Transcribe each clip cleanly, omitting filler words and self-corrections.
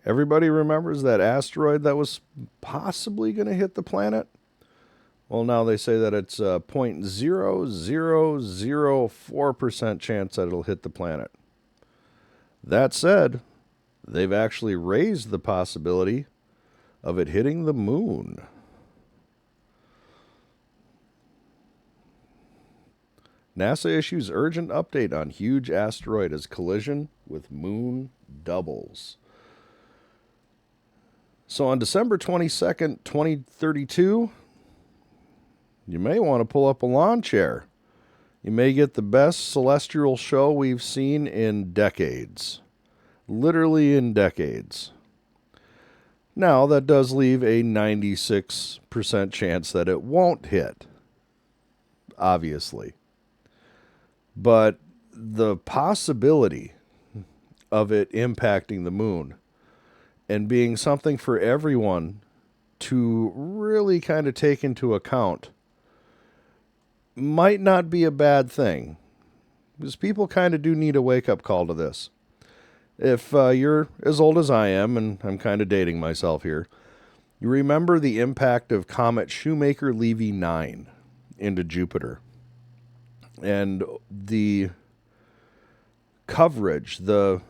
Everybody remembers that asteroid that was possibly going to hit the planet? Well, now they say that it's a 0.0004% chance that it'll hit the planet. That said, they've actually raised the possibility of it hitting the moon. NASA issues urgent update on huge asteroid as collision with moon doubles. So on December 22nd, 2032, you may want to pull up a lawn chair. You may get the best celestial show we've seen in decades. Literally in decades. Now, that does leave a 96% chance that it won't hit. Obviously. But the possibility of it impacting the moon and being something for everyone to really kind of take into account might not be a bad thing. Because people kind of do need a wake-up call to this. If you're as old as I am, and I'm kind of dating myself here, you remember the impact of Comet Shoemaker-Levy 9 into Jupiter. And the coverage, the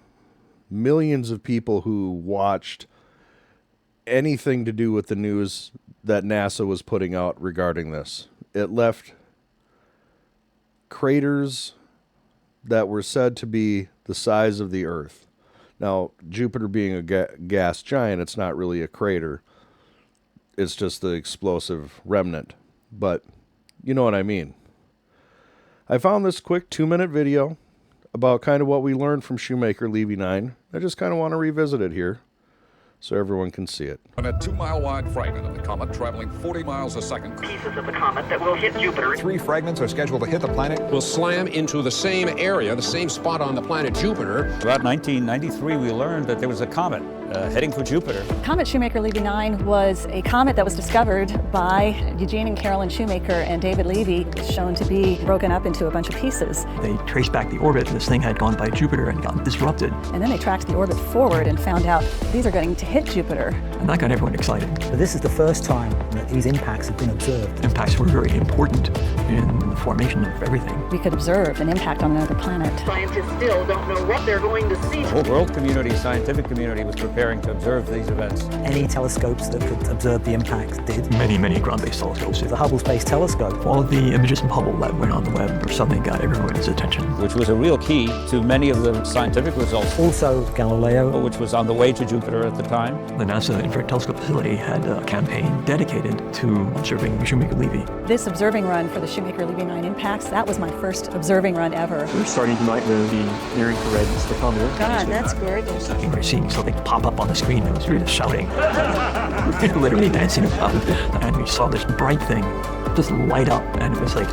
millions of people who watched anything to do with the news that NASA was putting out regarding this. It left craters that were said to be the size of the Earth. Now, Jupiter being a gas giant, it's not really a crater. It's just the explosive remnant. But you know what I mean. I found this quick 2-minute video about kind of what we learned from Shoemaker-Levy 9. I just kind of want to revisit it here so everyone can see it. And a 2-mile-wide fragment of the comet traveling 40 miles a second. Pieces of the comet that will hit Jupiter. 3 fragments are scheduled to hit the planet. Will slam into the same area, the same spot on the planet Jupiter. About 1993, we learned that there was a comet heading for Jupiter. Comet Shoemaker-Levy 9 was a comet that was discovered by Eugene and Carolyn Shoemaker and David Levy. It's shown to be broken up into a bunch of pieces. They traced back the orbit, and this thing had gone by Jupiter and gotten disrupted. And then they tracked the orbit forward and found out these are going to hit Jupiter. And that got everyone excited. But this is the first time that these impacts have been observed. Impacts were very important in the formation of everything. We could observe an impact on another planet. Scientists still don't know what they're going to see. The whole world community, scientific community, was preparing to observe these events. Any telescopes that could observe the impacts did. Many ground-based telescopes. The Hubble Space Telescope. All of the images from Hubble that went on the web suddenly got everyone's attention. Which was a real key to many of the scientific results. Also Galileo. Which was on the way to Jupiter at the time. The NASA Infrared Telescope Facility had a campaign dedicated to observing Shoemaker-Levy. This observing run for the Shoemaker-Levy 9 impacts, that was my first observing run ever. We're starting tonight with the near-infrared spectrometer. God, that's gorgeous. We were seeing something pop up on the screen that was really shouting. Literally dancing about. And we saw this bright thing just light up, and it was like,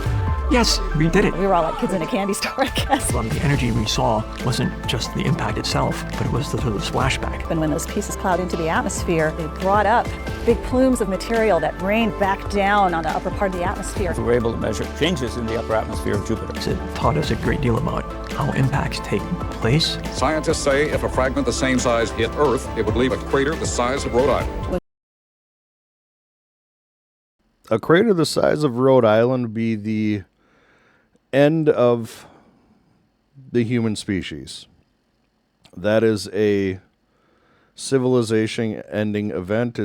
yes, we did it. We were all like kids in a candy store, I guess. The energy we saw wasn't just the impact itself, but it was the sort of splashback. And when those pieces plowed into the atmosphere, they brought up big plumes of material that rained back down on the upper part of the atmosphere. We were able to measure changes in the upper atmosphere of Jupiter. It taught us a great deal about how impacts take place. Scientists say if a fragment the same size hit Earth, it would leave a crater the size of Rhode Island. A crater the size of Rhode Island would be the end of the human species. That is a civilization-ending event.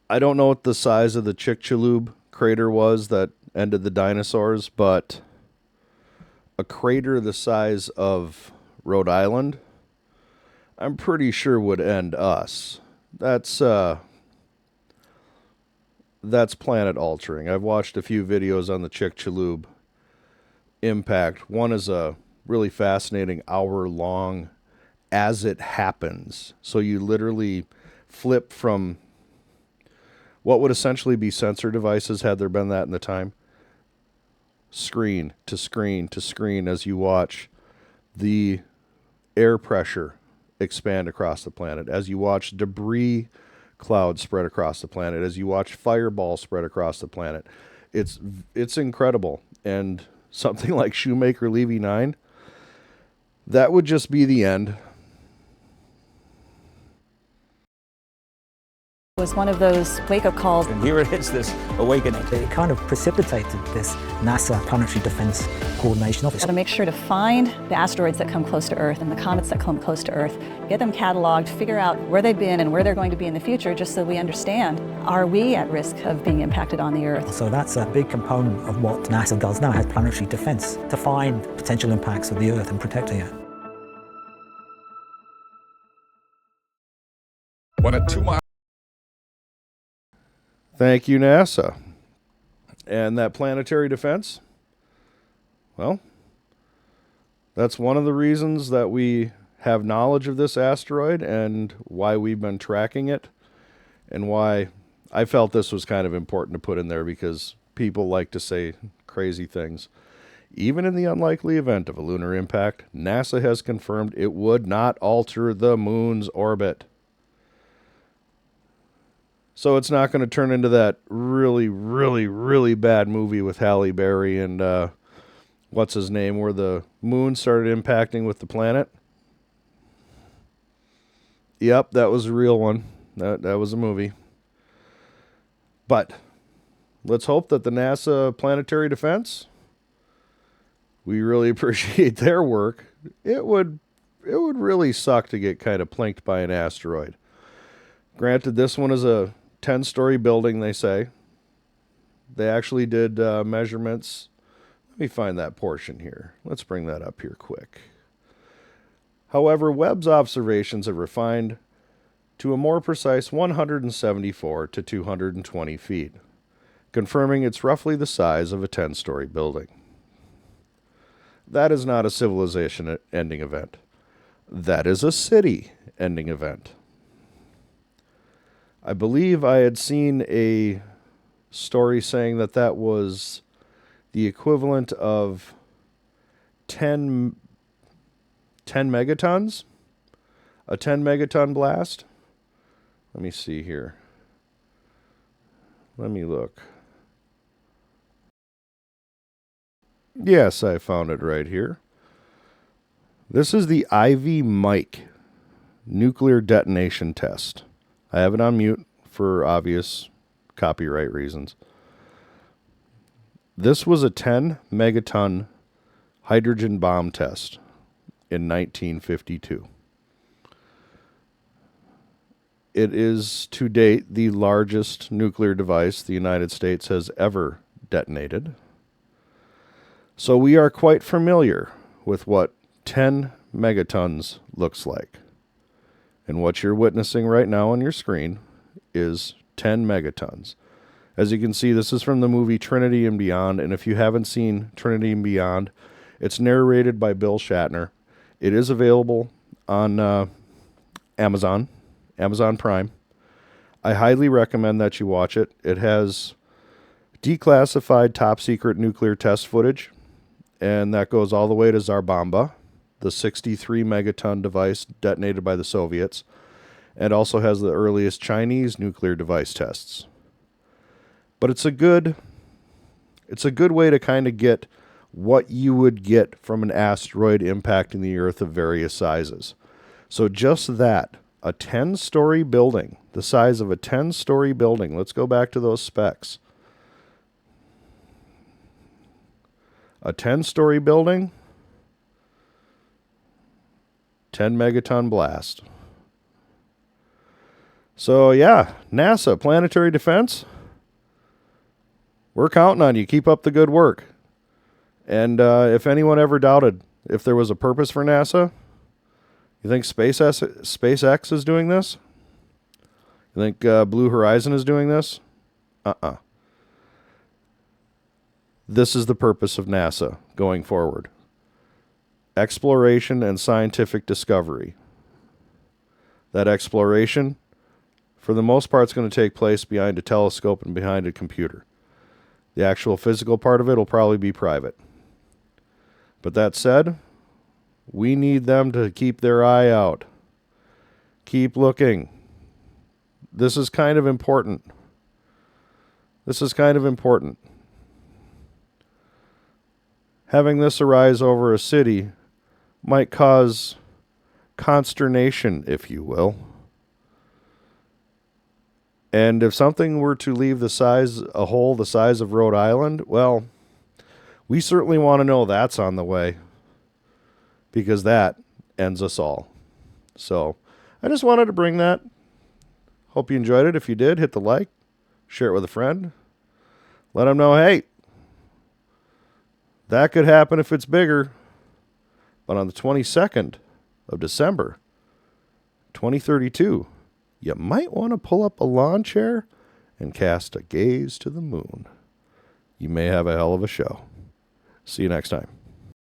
I don't know what the size of the Chicxulub crater was that ended the dinosaurs, but a crater the size of Rhode Island, I'm pretty sure would end us. That's planet altering. I've watched a few videos on the Chicxulub impact. One is a really fascinating hour-long as it happens. So you literally flip from what would essentially be sensor devices, had there been that in the time, screen to screen to screen as you watch the air pressure expand across the planet, as you watch debris clouds spread across the planet, as you watch fireballs spread across the planet. It's incredible. And something like Shoemaker-Levy 9, that would just be the end. was one of those wake-up calls. And here it is, this awakening. It kind of precipitated this NASA Planetary Defense Coordination Office. Got to make sure to find the asteroids that come close to Earth and the comets that come close to Earth, get them cataloged, figure out where they've been and where they're going to be in the future, just so we understand, are we at risk of being impacted on the Earth? So that's a big component of what NASA does now, has planetary defense, to find potential impacts of the Earth and protecting it. When at 2 miles. Thank you, NASA. And that planetary defense, well, that's one of the reasons that we have knowledge of this asteroid and why we've been tracking it, and why I felt this was kind of important to put in there, because people like to say crazy things. Even in the unlikely event of a lunar impact, NASA has confirmed it would not alter the moon's orbit. So it's not going to turn into that really, really, really bad movie with Halle Berry and what's his name, where the moon started impacting with the planet. Yep, that was a real one. That was a movie. But let's hope that the NASA Planetary Defense, we really appreciate their work. It would really suck to get kind of plinked by an asteroid. Granted, this one is a 10-story building, they say. They actually did measurements. Let me find that portion here. Let's bring that up here quick. However, Webb's observations have refined to a more precise 174 to 220 feet, confirming it's roughly the size of a 10-story building. That is not a civilization-ending event. That is a city-ending event. I believe I had seen a story saying that that was the equivalent of 10 megatons, a 10 megaton blast. Let me see here. Let me look. Yes, I found it right here. This is the Ivy Mike nuclear detonation test. I have it on mute for obvious copyright reasons. This was a 10 megaton hydrogen bomb test in 1952. It is to date the largest nuclear device the United States has ever detonated. So we are quite familiar with what 10 megatons looks like. And what you're witnessing right now on your screen is 10 megatons. As you can see, this is from the movie Trinity and Beyond, and if you haven't seen Trinity and Beyond, it's narrated by Bill Shatner. It is available on Amazon Prime. I highly recommend that you watch it. It has declassified top-secret nuclear test footage, and that goes all the way to Tsar-Bomba, the 63 megaton device detonated by the Soviets, and also has the earliest Chinese nuclear device tests. But it's a good way to kind of get what you would get from an asteroid impacting the Earth of various sizes. So just that, a 10-story building, the size of a 10-story building. Let's go back to those specs. A 10-story building, 10 megaton blast. So yeah, NASA, planetary defense, we're counting on you. Keep up the good work. And if anyone ever doubted if there was a purpose for NASA, you think SpaceX is doing this? You think Blue Horizon is doing this? This is the purpose of NASA going forward. Exploration and scientific discovery. That exploration, for the most part, is going to take place behind a telescope and behind a computer. The actual physical part of it will probably be private. But that said, we need them to keep their eye out. Keep looking. This is kind of important. Having this arise over a city might cause consternation, if you will. And if something were to leave a hole the size of Rhode Island, well, we certainly want to know that's on the way, because that ends us all. So I just wanted to bring that. Hope you enjoyed it. If you did, hit the like, share it with a friend. Let them know, hey, that could happen if it's bigger. But on the 22nd of December, 2032, you might want to pull up a lawn chair and cast a gaze to the moon. You may have a hell of a show. See you next time.